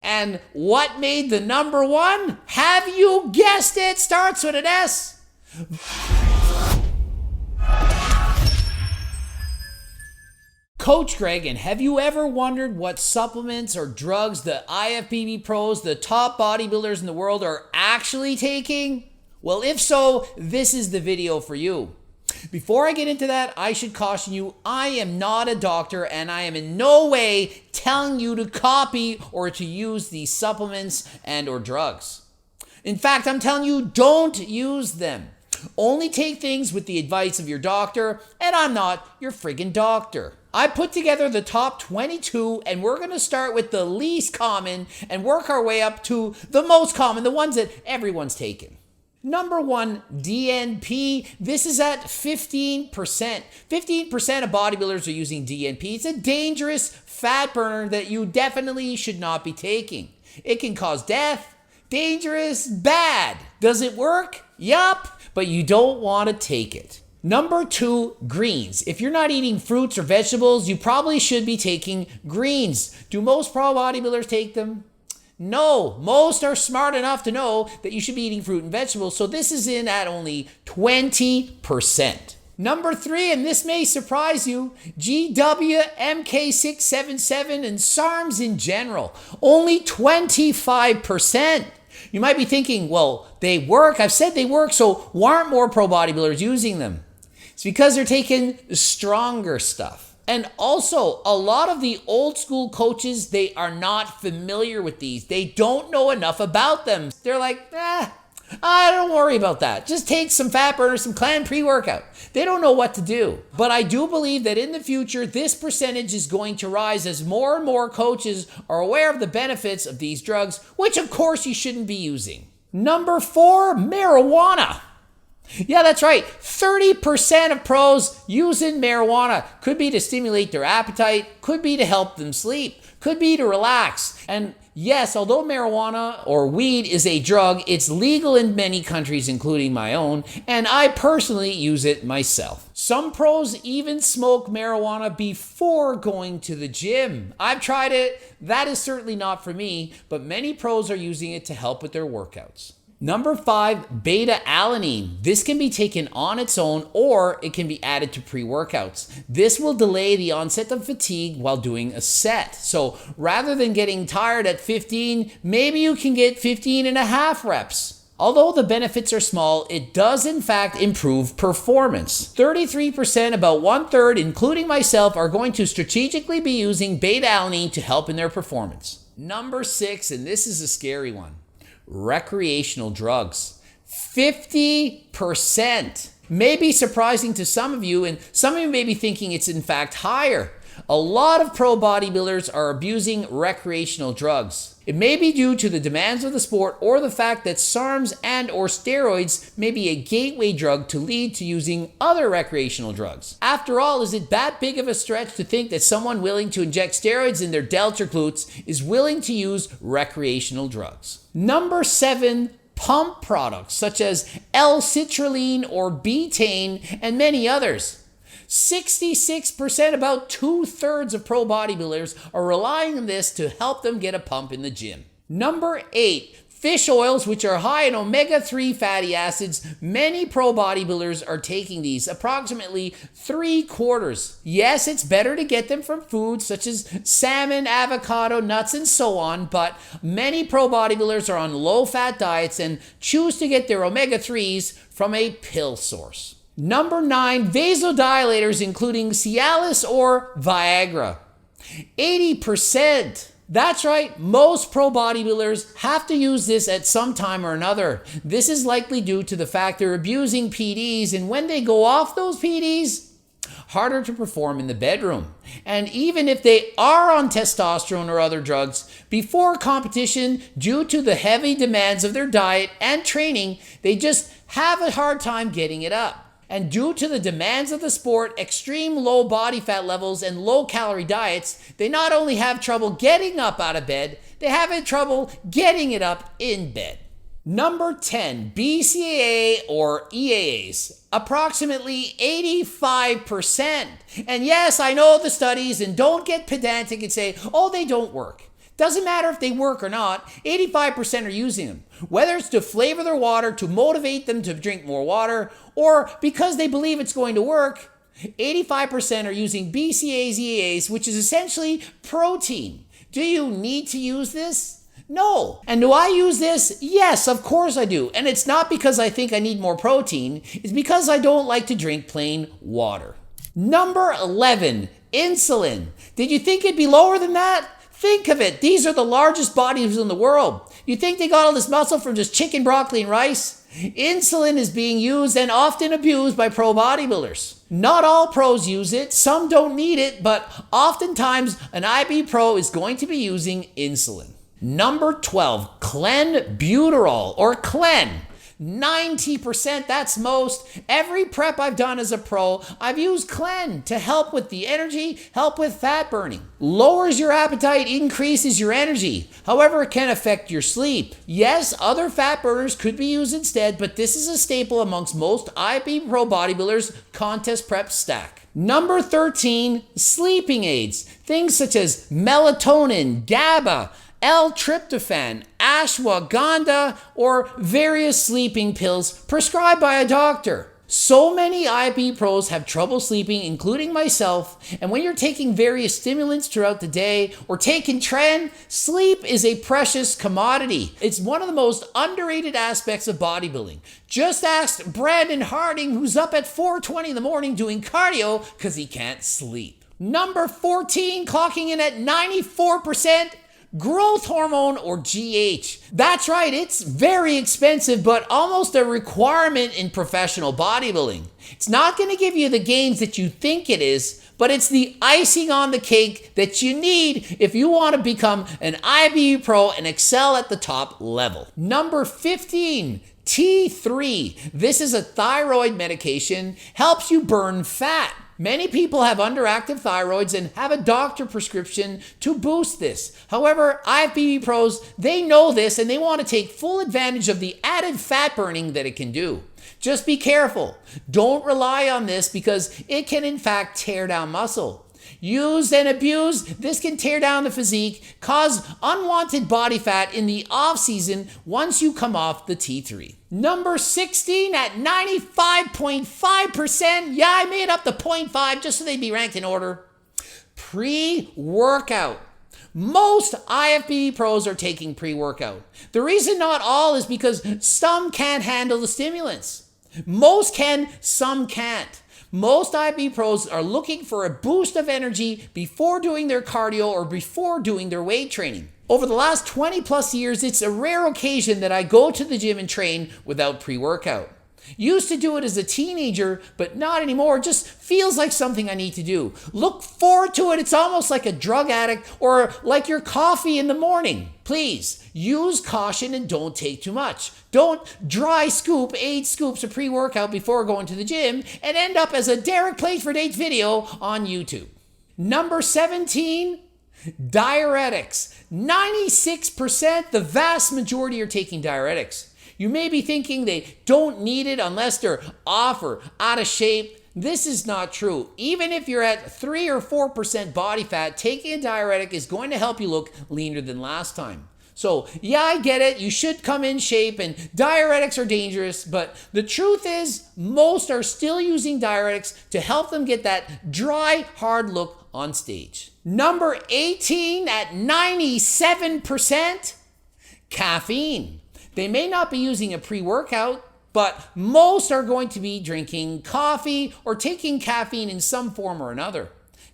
And what made the number one? Have you guessed it? Starts with an S. Coach Greg, and have you ever wondered what supplements or drugs the IFBB pros, the top bodybuilders in the world, are actually taking? Well, if so, this is the video for you. Before I get into that, I should caution you, I am not a doctor and I am in no way telling you to copy or to use these supplements and or drugs. In fact, I'm telling you, don't use them. Only take things with the advice of your doctor, and I'm not your friggin' doctor. I put together the top 22, and we're going to start with the least common and work our way up to the most common, the ones that everyone's taken. Number one, DNP. This is at 15%. 15% of bodybuilders are using DNP. It's a dangerous fat burner that you definitely should not be taking. It can cause death. Dangerous, bad. Does it work? Yup, but you don't want to take it. Number two, greens. If you're not eating fruits or vegetables, you probably should be taking greens. Do most pro bodybuilders take them? No, most are smart enough to know that you should be eating fruit and vegetables, so this is in at only 20%. Number three, and this may surprise you, GW, MK677, and SARMs in general, only 25%. You might be thinking, well, they work. I've said they work, so why aren't more pro bodybuilders using them? It's because they're taking stronger stuff. And also, a lot of the old school coaches, they are not familiar with these. They don't know enough about them. They're like, I don't worry about that. Just take some fat burners, some Clan pre-workout. They don't know what to do. But I do believe that in the future, this percentage is going to rise as more and more coaches are aware of the benefits of these drugs, which of course you shouldn't be using. Number four, marijuana. Yeah, that's right. 30% of pros using marijuana. Could be to stimulate their appetite, could be to help them sleep, could be to relax. And yes, although marijuana or weed is a drug, it's legal in many countries, including my own, and I personally use it myself. Some pros even smoke marijuana before going to the gym. I've tried it. That is certainly not for me, but many pros are using it to help with their workouts. Number five, beta-alanine. This can be taken on its own or it can be added to pre-workouts. This will delay the onset of fatigue while doing a set. So rather than getting tired at 15, maybe you can get 15 and a half reps. Although the benefits are small, it does in fact improve performance. 33%, about 1/3, including myself, are going to strategically be using beta-alanine to help in their performance. Number six, and this is a scary one. Recreational drugs. 50%. May be surprising to some of you, and some of you may be thinking it's in fact higher. A lot of pro bodybuilders are abusing recreational drugs. It may be due to the demands of the sport or the fact that SARMs and or steroids may be a gateway drug to lead to using other recreational drugs. After all, is it that big of a stretch to think that someone willing to inject steroids in their delts or glutes is willing to use recreational drugs? Number seven, pump products such as L-citrulline or betaine and many others. 66%, about 2/3 of pro bodybuilders are relying on this to help them get a pump in the gym. Number eight, fish oils, which are high in omega-3 fatty acids. Many pro bodybuilders are taking these, approximately 3/4. Yes, it's better to get them from foods such as salmon, avocado, nuts, and so on, but many pro bodybuilders are on low-fat diets and choose to get their omega-3s from a pill source. Number nine, vasodilators, including Cialis or Viagra. 80%. That's right, most pro bodybuilders have to use this at some time or another. This is likely due to the fact they're abusing PDs, and when they go off those PDs, harder to perform in the bedroom. And even if they are on testosterone or other drugs, before competition, due to the heavy demands of their diet and training, they just have a hard time getting it up. And due to the demands of the sport, extreme low body fat levels, and low calorie diets, they not only have trouble getting up out of bed, they have trouble getting it up in bed. Number 10, BCAA or EAAs, approximately 85%. And yes, I know the studies, and don't get pedantic and say, oh, they don't work. Doesn't matter if they work or not, 85% are using them. Whether it's to flavor their water, to motivate them to drink more water, or because they believe it's going to work, 85% are using BCAAs, EAAs, which is essentially protein. Do you need to use this? No. And do I use this? Yes, of course I do. And it's not because I think I need more protein. It's because I don't like to drink plain water. Number 11, insulin. Did you think it'd be lower than that? Think of it. These are the largest bodies in the world. You think they got all this muscle from just chicken, broccoli, and rice? Insulin is being used and often abused by pro bodybuilders. Not all pros use it. Some don't need it, but oftentimes an IB pro is going to be using insulin. Number 12, clenbuterol or Clen. 90%, that's most. Every prep I've done as a pro, I've used Clen to help with the energy, help with fat burning. Lowers your appetite, increases your energy. However, it can affect your sleep. Yes, other fat burners could be used instead, but this is a staple amongst most IB pro bodybuilders' contest prep stack. Number 13, sleeping aids. Things such as melatonin, GABA, L-tryptophan, ashwagandha, or various sleeping pills prescribed by a doctor. So many IB pros have trouble sleeping, including myself, and when you're taking various stimulants throughout the day or taking tren, sleep is a precious commodity. It's one of the most underrated aspects of bodybuilding. Just ask Brandon Harding, who's up at 4:20 in the morning doing cardio because he can't sleep. Number 14, clocking in at 94%, growth hormone or GH. That's right, it's very expensive, but almost a requirement in professional bodybuilding. It's not going to give you the gains that you think it is, but it's the icing on the cake that you need if you want to become an IBU pro and excel at the top level. Number 15, T3. This is a thyroid medication, helps you burn fat. Many people have underactive thyroids and have a doctor prescription to boost this. However, IFBB pros, they know this and they want to take full advantage of the added fat burning that it can do. Just be careful. Don't rely on this because it can in fact tear down muscle. Used and abused, this can tear down the physique, cause unwanted body fat in the off season once you come off the T3. Number 16 at 95.5%. Yeah, I made up the 0.5 just so they'd be ranked in order. Pre-workout. Most IFBB pros are taking pre-workout. The reason not all is because some can't handle the stimulants. Most can, some can't. Most IFBB pros are looking for a boost of energy before doing their cardio or before doing their weight training. Over the last 20 plus years, it's a rare occasion that I go to the gym and train without pre-workout. Used to do it as a teenager, but not anymore. It just feels like something I need to do. Look forward to it. It's almost like a drug addict or like your coffee in the morning. Please use caution and don't take too much. Don't dry scoop 8 scoops of pre-workout before going to the gym and end up as a Derek Plays for Dates video on YouTube. Number 17, diuretics. 96%, the vast majority are taking diuretics. You may be thinking they don't need it unless they're off or out of shape. This is not true. Even if you're at 3 or 4% body fat, taking a diuretic is going to help you look leaner than last time. So yeah, I get it. You should come in shape and diuretics are dangerous, but the truth is most are still using diuretics to help them get that dry, hard look on stage. Number 18 at 97%, caffeine. They may not be using a pre-workout, but most are going to be drinking coffee or taking caffeine in some form or another.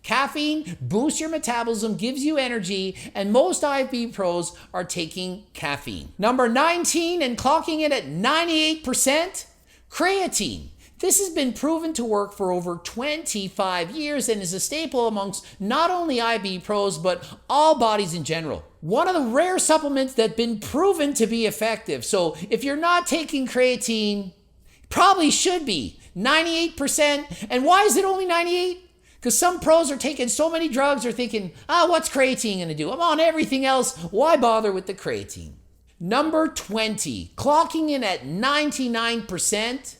Caffeine boosts your metabolism, gives you energy, and most IFBB pros are taking caffeine. Number 19 and clocking it at 98%, creatine. This has been proven to work for over 25 years and is a staple amongst not only IFBB pros, but all bodies in general. One of the rare supplements that's been proven to be effective. So if you're not taking creatine, probably should be 98%. And why is it only 98? Because some pros are taking so many drugs, they're thinking, what's creatine going to do? I'm on everything else. Why bother with the creatine? Number 20, clocking in at 99%.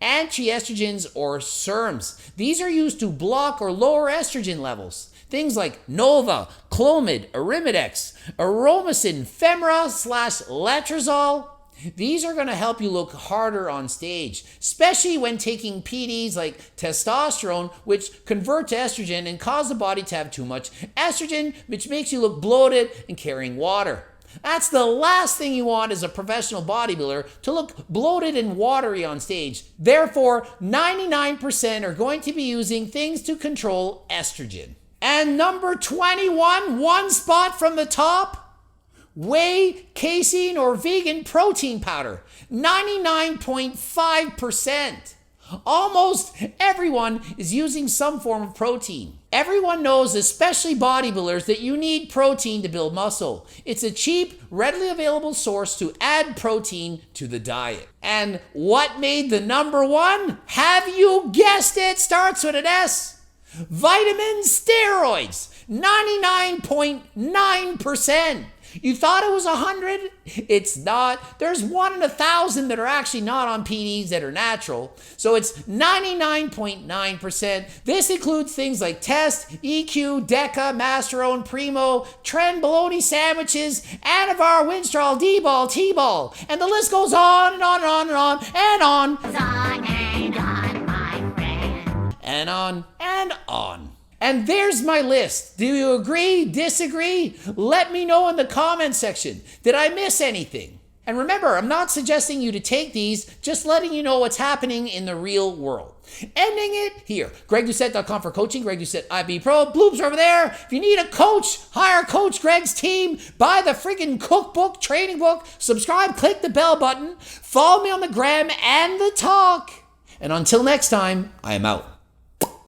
Anti-estrogens or SERMs. These are used to block or lower estrogen levels. Things like Nova, Clomid, Arimidex, Aromacin, Femra/Letrozole. These are going to help you look harder on stage, especially when taking PDs like testosterone, which convert to estrogen and cause the body to have too much estrogen, which makes you look bloated and carrying water. That's the last thing you want as a professional bodybuilder, to look bloated and watery on stage. Therefore, 99% are going to be using things to control estrogen. And number 21, one spot from the top, whey, casein, or vegan protein powder, 99.5%. Almost everyone is using some form of protein. Everyone knows, especially bodybuilders, that you need protein to build muscle. It's a cheap, readily available source to add protein to the diet. And what made the number one? Have you guessed it? Starts with an S. Vitamin steroids, 99.9%. You thought it was 100? It's not. There's 1 in 1,000 that are actually not on PDs that are natural. So it's 99.9%. This includes things like Test, EQ, Deca, Masterone, Primo, Trend, bologna sandwiches, Anavar, Winstrol, D-Ball, T-Ball. And the list goes on and on and on and on and on. And my friend. And on and on. And there's my list. Do you agree? Disagree? Let me know in the comment section. Did I miss anything? And remember, I'm not suggesting you to take these, just letting you know what's happening in the real world. Ending it here. GregDoucette.com for coaching. Greg Doucette IB Pro. Bloop's over there. If you need a coach, hire Coach Greg's team. Buy the friggin' cookbook, training book. Subscribe, click the bell button. Follow me on the gram and the talk. And until next time, I am out.